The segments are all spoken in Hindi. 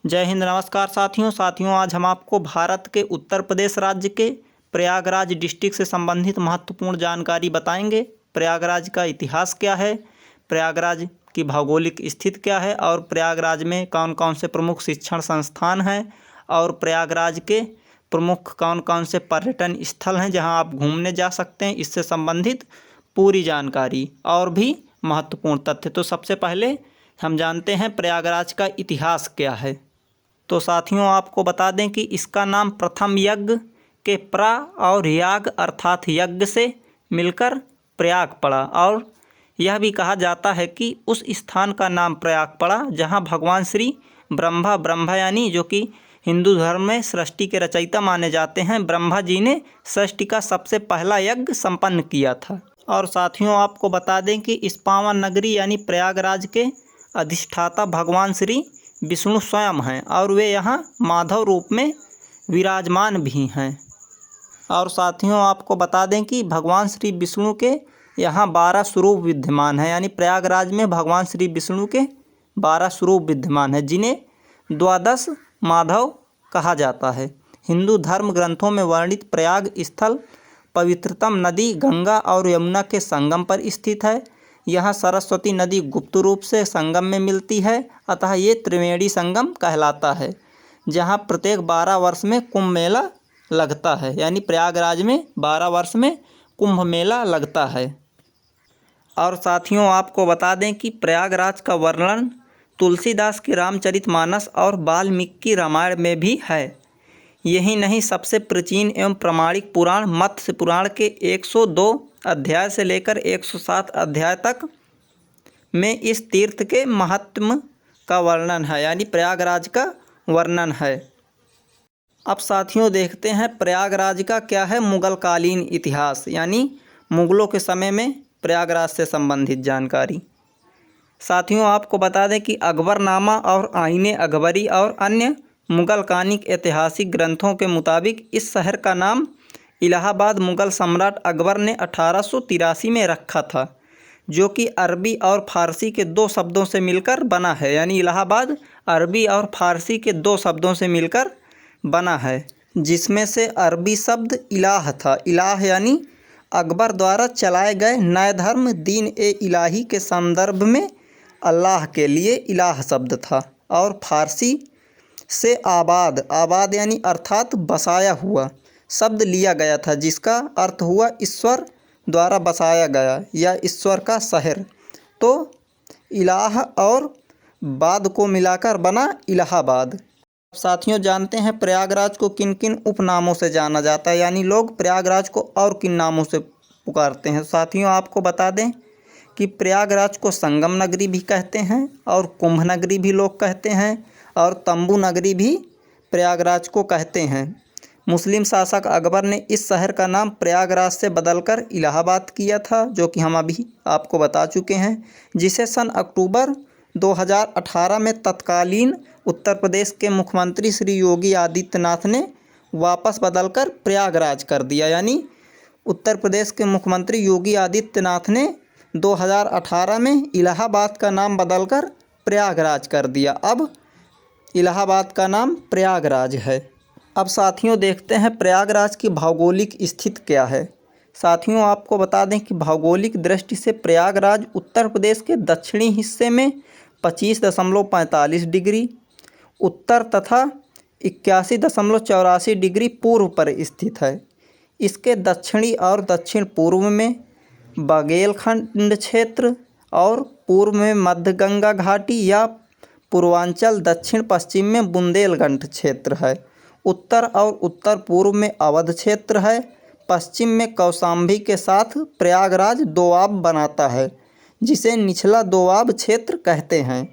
जय हिंद। नमस्कार साथियों आज हम आपको भारत के उत्तर प्रदेश राज्य के प्रयागराज डिस्ट्रिक्ट से संबंधित महत्वपूर्ण जानकारी बताएंगे। प्रयागराज का इतिहास क्या है, प्रयागराज की भौगोलिक स्थिति क्या है और प्रयागराज में कौन कौन से प्रमुख शिक्षण संस्थान हैं और प्रयागराज के प्रमुख कौन कौन से पर्यटन स्थल हैं जहां आप घूमने जा सकते हैं। इससे संबंधित पूरी जानकारी और भी महत्वपूर्ण तथ्य। तो सबसे पहले हम जानते हैं प्रयागराज का इतिहास क्या है। तो साथियों आपको बता दें कि इसका नाम प्रथम यज्ञ के प्रा और याग अर्थात यज्ञ से मिलकर प्रयाग पड़ा और यह भी कहा जाता है कि उस स्थान का नाम प्रयाग पड़ा जहां भगवान श्री ब्रह्मा यानी जो कि हिंदू धर्म में सृष्टि के रचयिता माने जाते हैं, ब्रह्मा जी ने सृष्टि का सबसे पहला यज्ञ संपन्न किया था। और साथियों आपको बता दें कि इस पावन नगरी यानी प्रयागराज के अधिष्ठाता भगवान श्री विष्णु स्वयं हैं और वे यहाँ माधव रूप में विराजमान भी हैं। और साथियों आपको बता दें कि भगवान श्री विष्णु के यहाँ 12 स्वरूप विद्यमान हैं, यानी प्रयागराज में भगवान श्री विष्णु के 12 स्वरूप विद्यमान हैं जिन्हें द्वादश माधव कहा जाता है। हिंदू धर्म ग्रंथों में वर्णित प्रयाग स्थल पवित्रतम नदी गंगा और यमुना के संगम पर स्थित है। यहाँ सरस्वती नदी गुप्त रूप से संगम में मिलती है, अतः ये त्रिवेणी संगम कहलाता है जहाँ प्रत्येक 12 वर्ष में कुंभ मेला लगता है, यानी प्रयागराज में 12 वर्ष में कुंभ मेला लगता है। और साथियों आपको बता दें कि प्रयागराज का वर्णन तुलसीदास के रामचरितमानस और वाल्मीकि रामायण में भी है। यही नहीं, सबसे प्राचीन एवं प्रमाणिक पुराण मत्स्य पुराण के 102 अध्याय से लेकर 107 अध्याय तक में इस तीर्थ के महत्व का वर्णन है, यानी प्रयागराज का वर्णन है। अब साथियों देखते हैं प्रयागराज का क्या है मुगलकालीन इतिहास, यानी मुगलों के समय में प्रयागराज से संबंधित जानकारी। साथियों आपको बता दें कि अकबरनामा और आईने अकबरी और अन्य मुगलकानिक ऐतिहासिक ग्रंथों के मुताबिक इस शहर का नाम इलाहाबाद मुगल सम्राट अकबर ने 1883 में रखा था, जो कि अरबी और फारसी के 2 शब्दों से मिलकर बना है, यानी इलाहाबाद अरबी और फारसी के 2 शब्दों से मिलकर बना है, जिसमें से अरबी शब्द इलाह था। इलाह यानी अकबर द्वारा चलाए गए नए धर्म दीन ए इलाही के संदर्भ में अल्लाह के लिए इलाह शब्द था। और फारसी से आबाद यानी अर्थात बसाया हुआ शब्द लिया गया था, जिसका अर्थ हुआ ईश्वर द्वारा बसाया गया या ईश्वर का शहर। तो इलाह और बाद को मिलाकर बना इलाहाबाद। साथियों जानते हैं प्रयागराज को किन किन उपनामों से जाना जाता है, यानी लोग प्रयागराज को और किन नामों से पुकारते हैं। साथियों आपको बता दें कि प्रयागराज को संगम नगरी भी कहते हैं और कुंभ नगरी भी लोग कहते हैं और तंबू नगरी भी प्रयागराज को कहते हैं। मुस्लिम शासक अकबर ने इस शहर का नाम प्रयागराज से बदलकर इलाहाबाद किया था, जो कि हम अभी आपको बता चुके हैं, जिसे सन अक्टूबर 2018 में तत्कालीन उत्तर प्रदेश के मुख्यमंत्री श्री योगी आदित्यनाथ ने वापस बदलकर प्रयागराज कर दिया। यानी उत्तर प्रदेश के मुख्यमंत्री योगी आदित्यनाथ ने 2018 में इलाहाबाद का नाम बदलकर प्रयागराज कर दिया। अब इलाहाबाद का नाम प्रयागराज है। अब साथियों देखते हैं प्रयागराज की भौगोलिक स्थिति क्या है। साथियों आपको बता दें कि भौगोलिक दृष्टि से प्रयागराज उत्तर प्रदेश के दक्षिणी हिस्से में 25.45 डिग्री उत्तर तथा 81.84 डिग्री पूर्व पर स्थित है। इसके दक्षिणी और दक्षिण पूर्व में बघेलखंड क्षेत्र और पूर्व में मध्य गंगा घाटी या पूर्वांचल, दक्षिण पश्चिम में बुंदेलखंड क्षेत्र है। उत्तर और उत्तर पूर्व में अवध क्षेत्र है। पश्चिम में कौशाम्बी के साथ प्रयागराज दोआब बनाता है, जिसे निचला दोआब क्षेत्र कहते हैं।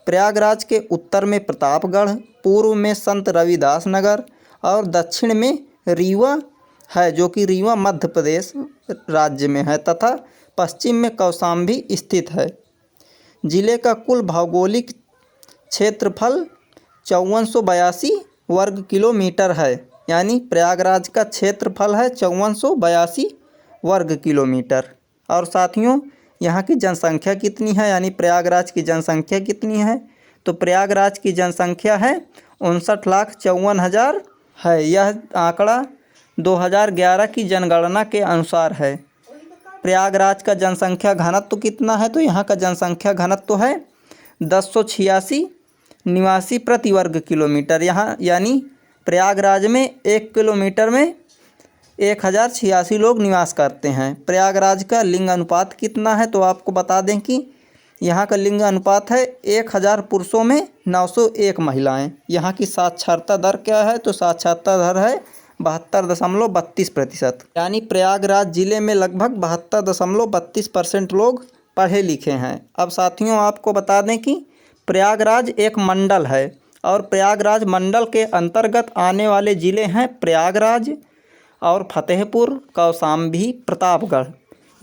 प्रयागराज के उत्तर में प्रतापगढ़, पूर्व में संत रविदास नगर और दक्षिण में रीवा है, जो कि रीवा मध्य प्रदेश राज्य में है, तथा पश्चिम में कौशाम्बी स्थित है। जिले का कुल भौगोलिक क्षेत्रफल 5482 वर्ग किलोमीटर है, यानी प्रयागराज का क्षेत्रफल है 5482 वर्ग किलोमीटर। और साथियों यहाँ की जनसंख्या कितनी है, यानी प्रयागराज की जनसंख्या कितनी है, तो प्रयागराज की जनसंख्या है 59,54,000 है। यह आंकड़ा 2011 की जनगणना के अनुसार है। प्रयागराज का जनसंख्या घनत्व कितना है? तो यहाँ का जनसंख्या घनत्व है 1086 निवासी प्रति वर्ग किलोमीटर। यहाँ यानी प्रयागराज में 1 किलोमीटर में 1086 लोग निवास करते हैं। प्रयागराज का लिंग अनुपात कितना है? तो आपको बता दें कि यहाँ का लिंग अनुपात है 1000 पुरुषों में 901 महिलाएं। यहाँ की साक्षरता दर क्या है? तो साक्षरता दर है 72.32%। यानी प्रयागराज जिले में लगभग 72.32% लोग पढ़े लिखे हैं। अब साथियों आपको बता दें कि प्रयागराज एक मंडल है और प्रयागराज मंडल के अंतर्गत आने वाले ज़िले हैं प्रयागराज और फतेहपुर, कौशाम्बी, प्रतापगढ़।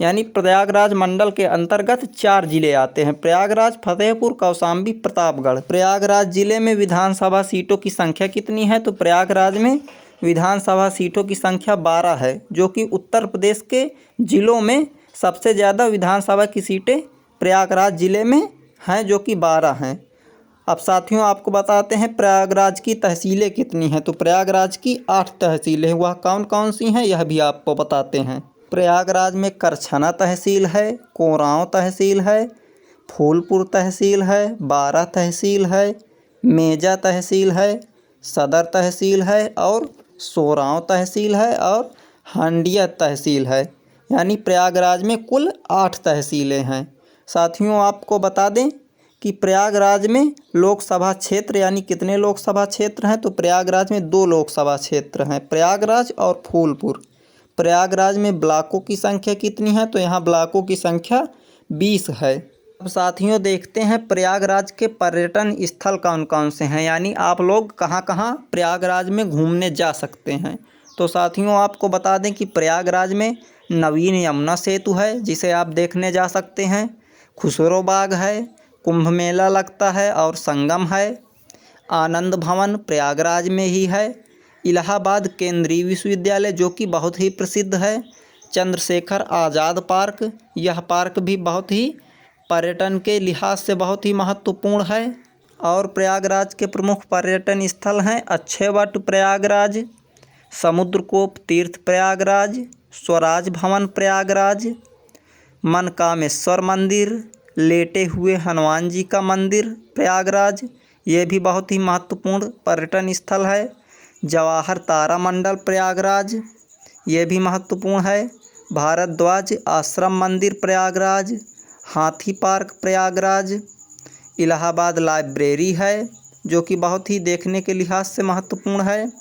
यानी प्रयागराज मंडल के अंतर्गत 4 जिले आते हैं: प्रयागराज, फतेहपुर, कौशाम्बी, प्रतापगढ़। प्रयागराज जिले में विधानसभा सीटों की संख्या कितनी है? तो प्रयागराज में विधानसभा सीटों की संख्या 12 है, जो कि उत्तर प्रदेश के ज़िलों में सबसे ज़्यादा विधानसभा की सीटें प्रयागराज ज़िले में हैं, जो कि 12 हैं। अब साथियों आपको बताते हैं प्रयागराज की तहसीलें कितनी हैं। तो प्रयागराज की 8 तहसीलें, वह कौन कौन सी हैं यह भी आपको बताते हैं। प्रयागराज में करछना तहसील है, कोरांव तहसील है, फूलपुर तहसील है, बारा तहसील है, मेजा तहसील है, सदर तहसील है और सोरांव तहसील है और हंडिया तहसील है। यानी प्रयागराज में कुल 8 तहसीलें हैं। साथियों आपको बता दें कि प्रयागराज में लोकसभा क्षेत्र यानी कितने लोकसभा क्षेत्र हैं? तो प्रयागराज में 2 लोकसभा क्षेत्र हैं, प्रयागराज और फूलपुर। प्रयागराज में ब्लॉकों की संख्या कितनी है? तो यहाँ ब्लॉकों की संख्या 20 है। अब साथियों देखते हैं प्रयागराज के पर्यटन स्थल कौन कौन से हैं, यानी आप लोग कहाँ कहाँ प्रयागराज में घूमने जा सकते हैं। तो साथियों आपको बता दें कि प्रयागराज में नवीन यमुना सेतु है, जिसे आप देखने जा सकते हैं। खुसरो बाग है, कुंभ मेला लगता है और संगम है। आनंद भवन प्रयागराज में ही है। इलाहाबाद केंद्रीय विश्वविद्यालय जो कि बहुत ही प्रसिद्ध है। चंद्रशेखर आज़ाद पार्क, यह पार्क भी बहुत ही पर्यटन के लिहाज से बहुत ही महत्वपूर्ण है। और प्रयागराज के प्रमुख पर्यटन स्थल हैं अक्षयवट प्रयागराज, समुद्रकोप तीर्थ प्रयागराज, स्वराज भवन प्रयागराज, मनकामेश्वर मंदिर, लेटे हुए हनुमान जी का मंदिर प्रयागराज, ये भी बहुत ही महत्वपूर्ण पर्यटन स्थल है। जवाहर तारा मंडल प्रयागराज, ये भी महत्वपूर्ण है। भारद्वाज आश्रम मंदिर प्रयागराज, हाथी पार्क प्रयागराज, इलाहाबाद लाइब्रेरी है जो कि बहुत ही देखने के लिहाज से महत्वपूर्ण है।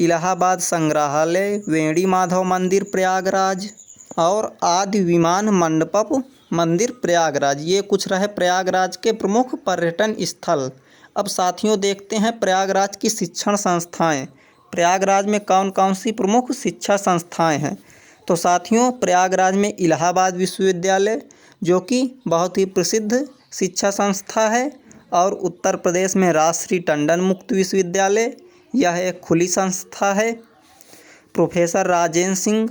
इलाहाबाद संग्रहालय, वेणी माधव मंदिर प्रयागराज और आदि विमान मंडपम मंदिर प्रयागराज, ये कुछ रहे प्रयागराज के प्रमुख पर्यटन स्थल। अब साथियों देखते हैं प्रयागराज की शिक्षण संस्थाएं। प्रयागराज में कौन कौन सी प्रमुख शिक्षा संस्थाएं हैं? तो साथियों प्रयागराज में इलाहाबाद विश्वविद्यालय जो कि बहुत ही प्रसिद्ध शिक्षा संस्था है, और उत्तर प्रदेश में राजश्री टंडन मुक्त विश्वविद्यालय, यह एक खुली संस्था है। प्रोफेसर राजेंद्र सिंह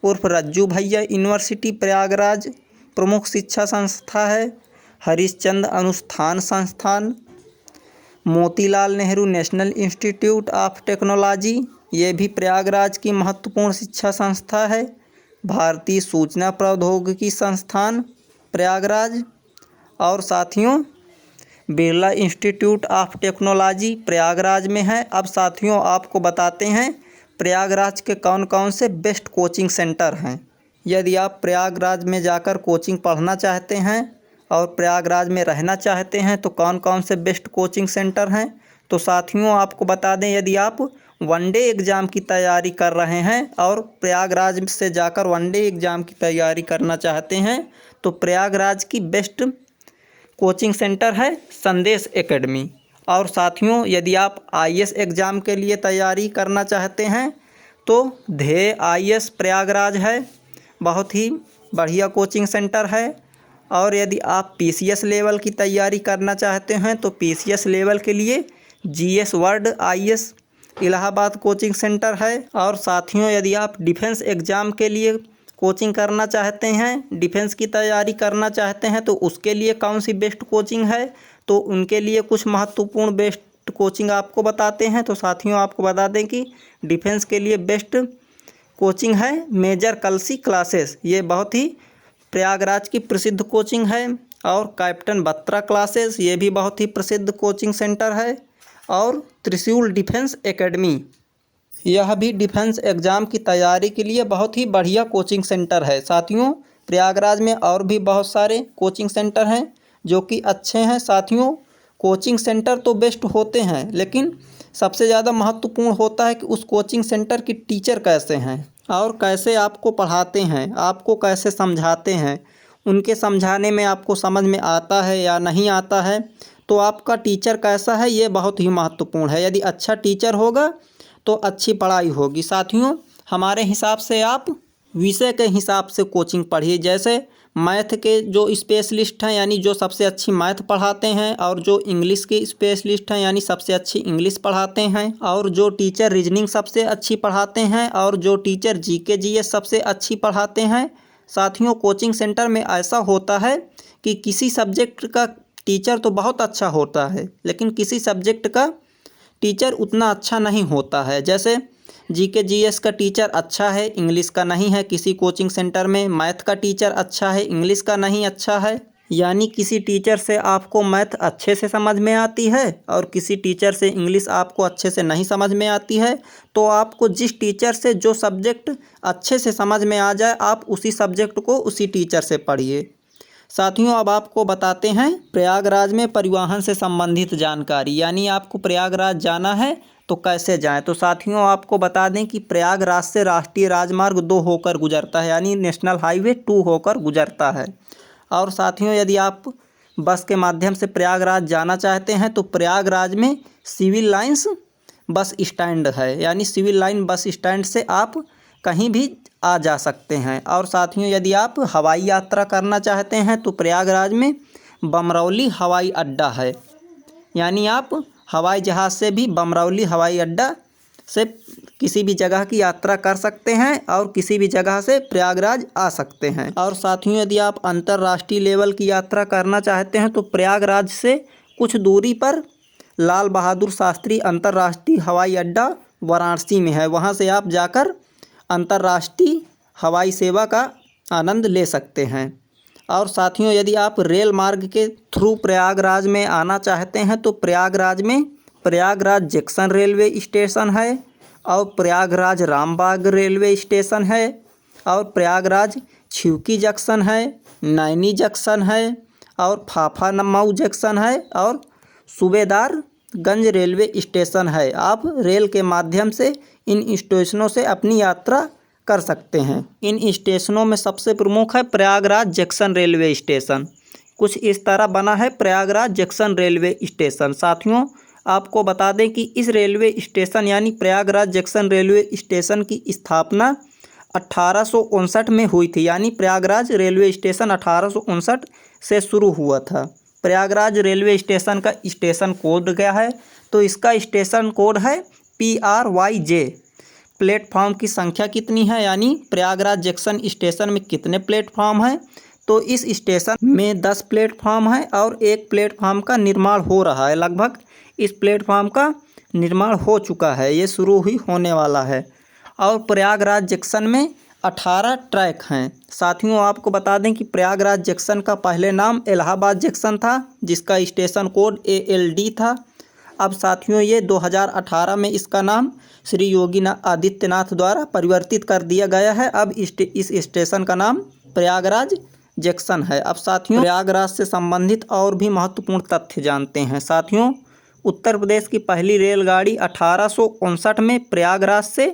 उर्फ रज्जू भैया यूनिवर्सिटी प्रयागराज प्रमुख शिक्षा संस्था है। हरिश्चंद्र अनुष्ठान संस्थान, Motilal Nehru national institute of technology, ये भी प्रयागराज की महत्वपूर्ण शिक्षा संस्था है। भारतीय सूचना प्रौद्योगिकी संस्थान प्रयागराज, और साथियों Birla institute of technology Prayagraj में है। अब साथियों आपको बताते हैं प्रयागराज के कौन कौन से बेस्ट कोचिंग सेंटर हैं। यदि आप प्रयागराज में जाकर कोचिंग पढ़ना चाहते हैं और प्रयागराज में रहना चाहते हैं तो कौन कौन से बेस्ट कोचिंग सेंटर हैं। तो साथियों आपको बता दें यदि आप वनडे एग्ज़ाम की तैयारी कर रहे हैं और प्रयागराज से जाकर वनडे एग्ज़ाम की तैयारी करना चाहते हैं तो प्रयागराज की बेस्ट कोचिंग सेंटर है संदेश एकेडमी। और साथियों यदि आप आईएएस एग्ज़ाम के लिए तैयारी करना चाहते हैं तो ध्येय आईएएस प्रयागराज है, बहुत ही बढ़िया कोचिंग सेंटर है। और यदि आप पीसीएस लेवल की तैयारी करना चाहते हैं तो पीसीएस लेवल के लिए GS world IAS Allahabad coaching centre है। और साथियों यदि आप डिफेंस एग्ज़ाम के लिए कोचिंग करना चाहते हैं, डिफेंस की तैयारी करना चाहते हैं तो उसके लिए कौन सी बेस्ट कोचिंग है तो उनके लिए कुछ महत्वपूर्ण बेस्ट कोचिंग आपको बताते हैं। तो साथियों आपको बता दें कि डिफेंस के लिए बेस्ट कोचिंग है मेजर कलसी क्लासेस, ये बहुत ही प्रयागराज की प्रसिद्ध कोचिंग है। और कैप्टन बत्रा क्लासेस, ये भी बहुत ही प्रसिद्ध कोचिंग सेंटर है। और त्रिशूल डिफेंस एकेडमी, यह भी डिफेंस एग्ज़ाम की तैयारी के लिए बहुत ही बढ़िया कोचिंग सेंटर है। साथियों प्रयागराज में और भी बहुत सारे कोचिंग सेंटर हैं जो कि अच्छे हैं। साथियों कोचिंग सेंटर तो बेस्ट होते हैं, लेकिन सबसे ज़्यादा महत्वपूर्ण होता है कि उस कोचिंग सेंटर की टीचर कैसे हैं और कैसे आपको पढ़ाते हैं, आपको कैसे समझाते हैं, उनके समझाने में आपको समझ में आता है या नहीं आता है, तो आपका टीचर कैसा है ये बहुत ही महत्वपूर्ण है। यदि अच्छा टीचर होगा तो अच्छी पढ़ाई होगी। साथियों हमारे हिसाब से आप विषय के हिसाब से कोचिंग पढ़िए। जैसे मैथ के जो स्पेशलिस्ट हैं यानी जो सबसे अच्छी मैथ पढ़ाते हैं, और जो इंग्लिश के स्पेशलिस्ट हैं यानी सबसे अच्छी इंग्लिश पढ़ाते हैं, और जो टीचर रीजनिंग सबसे अच्छी पढ़ाते हैं, और जो टीचर जीके जीएस सबसे अच्छी पढ़ाते हैं। साथियों कोचिंग सेंटर में ऐसा होता है कि किसी सब्जेक्ट का टीचर तो बहुत अच्छा होता है, लेकिन किसी सब्जेक्ट का टीचर उतना अच्छा नहीं होता है। जैसे जीके जीएस का टीचर अच्छा है, इंग्लिश का नहीं है किसी कोचिंग सेंटर में। मैथ का टीचर अच्छा है, इंग्लिश का नहीं अच्छा है। यानी किसी टीचर से आपको मैथ अच्छे से समझ में आती है और किसी टीचर से इंग्लिश आपको अच्छे से नहीं समझ में आती है। तो आपको जिस टीचर से जो सब्जेक्ट अच्छे से समझ में आ जाए, आप उसी सब्जेक्ट को उसी टीचर से पढ़िए। साथियों अब आपको बताते हैं प्रयागराज में परिवहन से संबंधित जानकारी, यानी आपको प्रयागराज जाना है तो कैसे जाएं। तो साथियों आपको बता दें कि प्रयागराज से राष्ट्रीय राजमार्ग 2 होकर गुजरता है, यानी नेशनल हाईवे 2 होकर गुजरता है। और साथियों यदि आप बस के माध्यम से प्रयागराज जाना चाहते हैं तो प्रयागराज में सिविल लाइंस बस स्टैंड है, यानी सिविल लाइन बस स्टैंड से आप कहीं भी आ जा सकते हैं। और साथियों यदि आप हवाई यात्रा करना चाहते हैं तो प्रयागराज में बमरौली हवाई अड्डा है, यानी आप हवाई जहाज़ से भी बमरौली हवाई अड्डा से किसी भी जगह की यात्रा कर सकते हैं और किसी भी जगह से प्रयागराज आ सकते हैं। और साथियों यदि आप अंतर्राष्ट्रीय लेवल की यात्रा करना चाहते हैं तो प्रयागराज से कुछ दूरी पर लाल बहादुर शास्त्री अंतर्राष्ट्रीय हवाई अड्डा वाराणसी में है, वहाँ से आप जाकर अंतर्राष्ट्रीय हवाई सेवा का आनंद ले सकते हैं। और साथियों यदि आप रेल मार्ग के थ्रू प्रयागराज में आना चाहते हैं तो प्रयागराज में प्रयागराज जंक्शन रेलवे स्टेशन है, और प्रयागराज रामबाग रेलवे स्टेशन है, और प्रयागराज छिवकी जंक्शन है, नैनी जंक्शन है, और फाफानमऊ जंक्शन है, और सूबेदारगंज रेलवे स्टेशन है। आप रेल के माध्यम से इन स्टेशनों से अपनी यात्रा कर सकते हैं। इन स्टेशनों में सबसे प्रमुख है प्रयागराज जंक्शन रेलवे स्टेशन। कुछ इस तरह बना है प्रयागराज जंक्शन रेलवे स्टेशन। साथियों आपको बता दें कि इस रेलवे स्टेशन यानी प्रयागराज जंक्शन रेलवे स्टेशन की स्थापना 1859 में हुई थी, यानी प्रयागराज रेलवे स्टेशन 1859 से शुरू हुआ था। प्रयागराज रेलवे स्टेशन का स्टेशन कोड क्या है, तो इसका स्टेशन कोड है PRYJ। प्लेटफॉर्म की संख्या कितनी है, यानी प्रयागराज जंक्शन स्टेशन में कितने प्लेटफॉर्म हैं, तो इस स्टेशन में 10 प्लेटफॉर्म है और एक प्लेटफॉर्म का निर्माण हो रहा है। लगभग इस प्लेटफॉर्म का निर्माण हो चुका है, ये शुरू ही होने वाला है। और प्रयागराज जंक्शन में 18 ट्रैक हैं। साथियों आपको बता दें कि प्रयागराज जंक्शन का पहले नाम इलाहाबाद जंक्शन था, जिसका स्टेशन कोड ALD था। अब साथियों ये 2018 में इसका नाम श्री योगी आदित्यनाथ द्वारा परिवर्तित कर दिया गया है। अब इस स्टेशन का नाम प्रयागराज जंक्शन है। अब साथियों प्रयागराज से संबंधित और भी महत्वपूर्ण तथ्य जानते हैं। साथियों उत्तर प्रदेश की पहली रेलगाड़ी 1859 में प्रयागराज से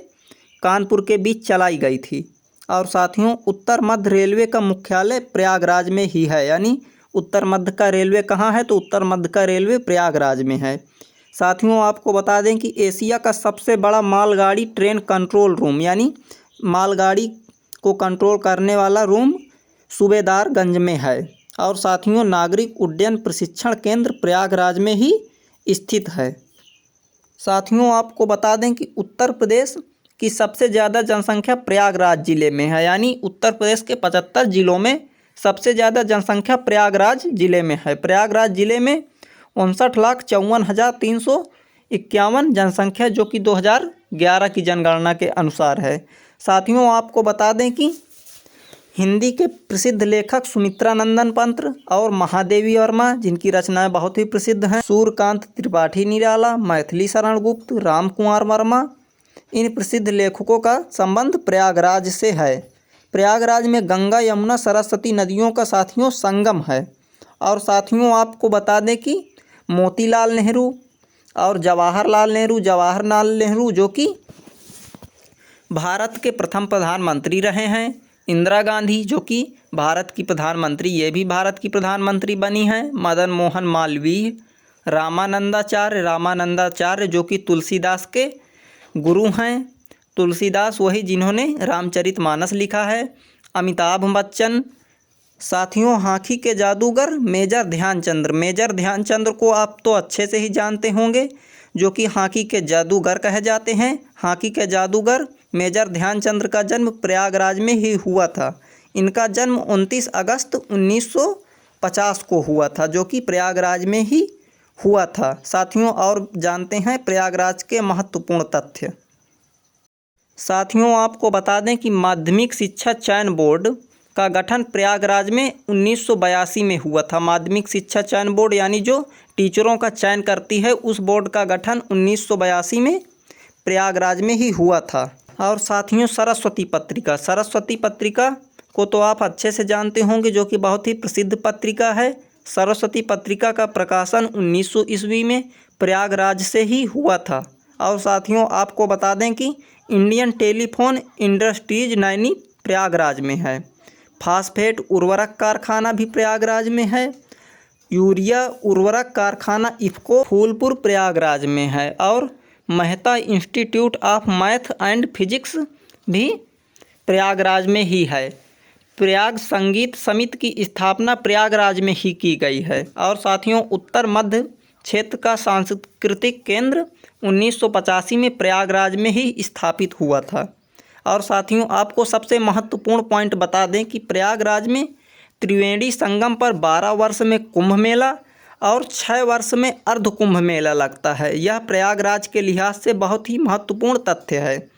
कानपुर के बीच चलाई गई थी। और साथियों उत्तर मध्य रेलवे का मुख्यालय प्रयागराज में ही है, यानी उत्तर मध्य का रेलवे कहाँ है, तो उत्तर मध्य का रेलवे प्रयागराज में है। साथियों आपको बता दें कि एशिया का सबसे बड़ा मालगाड़ी ट्रेन कंट्रोल रूम, यानी मालगाड़ी को कंट्रोल करने वाला रूम सूबेदारगंज में है। और साथियों नागरिक उड्डयन प्रशिक्षण केंद्र प्रयागराज में ही स्थित है। साथियों आपको बता दें कि उत्तर प्रदेश की सबसे ज़्यादा जनसंख्या प्रयागराज ज़िले में है, यानी उत्तर प्रदेश के 75 ज़िलों में सबसे ज़्यादा जनसंख्या प्रयागराज ज़िले में है। प्रयागराज ज़िले में 59,54,351 जनसंख्या, जो कि 2011 की जनगणना के अनुसार है। साथियों, आपको बता दें कि हिंदी के प्रसिद्ध लेखक सुमित्रा नंदन पंत और महादेवी वर्मा, जिनकी रचनाएं बहुत ही प्रसिद्ध हैं, सूर्यकांत त्रिपाठी निराला, मैथिली शरण गुप्त, राम कुमार वर्मा, इन प्रसिद्ध लेखकों का संबंध प्रयागराज से है। प्रयागराज में गंगा, यमुना, सरस्वती नदियों का साथियों संगम है। और साथियों, आपको बता दें कि मोतीलाल नेहरू और जवाहरलाल नेहरू जो कि भारत के प्रथम प्रधानमंत्री रहे हैं, इंदिरा गांधी जो कि भारत की प्रधानमंत्री, ये भी भारत की प्रधानमंत्री बनी हैं, मदन मोहन मालवीय, रामानंदाचार्य जो कि तुलसीदास के गुरु हैं, तुलसीदास वही जिन्होंने रामचरितमानस लिखा है, अमिताभ बच्चन। साथियों, हॉकी के जादूगर मेजर ध्यानचंद्र को आप तो अच्छे से ही जानते होंगे, जो कि हॉकी के जादूगर कहे जाते हैं। हॉकी के जादूगर मेजर ध्यानचंद्र का जन्म प्रयागराज में ही हुआ था। इनका जन्म 29 अगस्त 1950 को हुआ था, जो कि प्रयागराज में ही हुआ था। साथियों, और जानते हैं प्रयागराज के महत्वपूर्ण तथ्य। साथियों, आपको बता दें कि माध्यमिक शिक्षा चयन बोर्ड का गठन प्रयागराज में 1982 में हुआ था। माध्यमिक शिक्षा चयन बोर्ड यानी जो टीचरों का चयन करती है, उस बोर्ड का गठन 1982 में प्रयागराज में ही हुआ था। और साथियों, सरस्वती पत्रिका को तो आप अच्छे से जानते होंगे, जो कि बहुत ही प्रसिद्ध पत्रिका है। सरस्वती पत्रिका का प्रकाशन 1900 ईस्वी में प्रयागराज से ही हुआ था। और साथियों, आपको बता दें कि Indian telephone industries Naini Prayagraj में है। फास्फेट उर्वरक कारखाना भी प्रयागराज में है। यूरिया उर्वरक कारखाना इफ़को फूलपुर प्रयागराज में है। और Mehta institute of math and physics भी प्रयागराज में ही है। प्रयाग संगीत समिति की स्थापना प्रयागराज में ही की गई है। और साथियों, उत्तर मध्य क्षेत्र का सांस्कृतिक केंद्र 1985 में प्रयागराज में ही स्थापित हुआ था। और साथियों, आपको सबसे महत्वपूर्ण पॉइंट बता दें कि प्रयागराज में त्रिवेणी संगम पर 12 वर्ष में कुंभ मेला और 6 वर्ष में अर्ध कुंभ मेला लगता है। यह प्रयागराज के लिहाज से बहुत ही महत्वपूर्ण तथ्य है।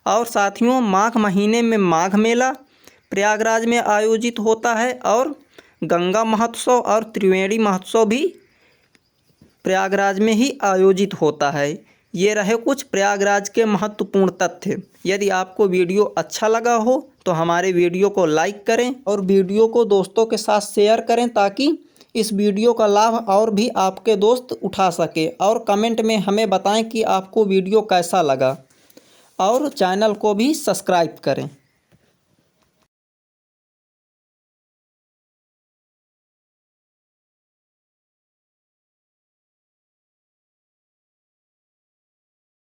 और साथियों, माघ महीने में माघ मेला प्रयागराज में आयोजित होता है। और गंगा महोत्सव और त्रिवेणी महोत्सव भी प्रयागराज में ही आयोजित होता है। ये रहे कुछ प्रयागराज के महत्वपूर्ण तथ्य। यदि आपको वीडियो अच्छा लगा हो तो हमारे वीडियो को लाइक करें और वीडियो को दोस्तों के साथ शेयर करें, ताकि इस वीडियो का लाभ और भी आपके दोस्त उठा सके। और कमेंट में हमें बताएं कि आपको वीडियो कैसा लगा, और चैनल को भी सब्सक्राइब करें।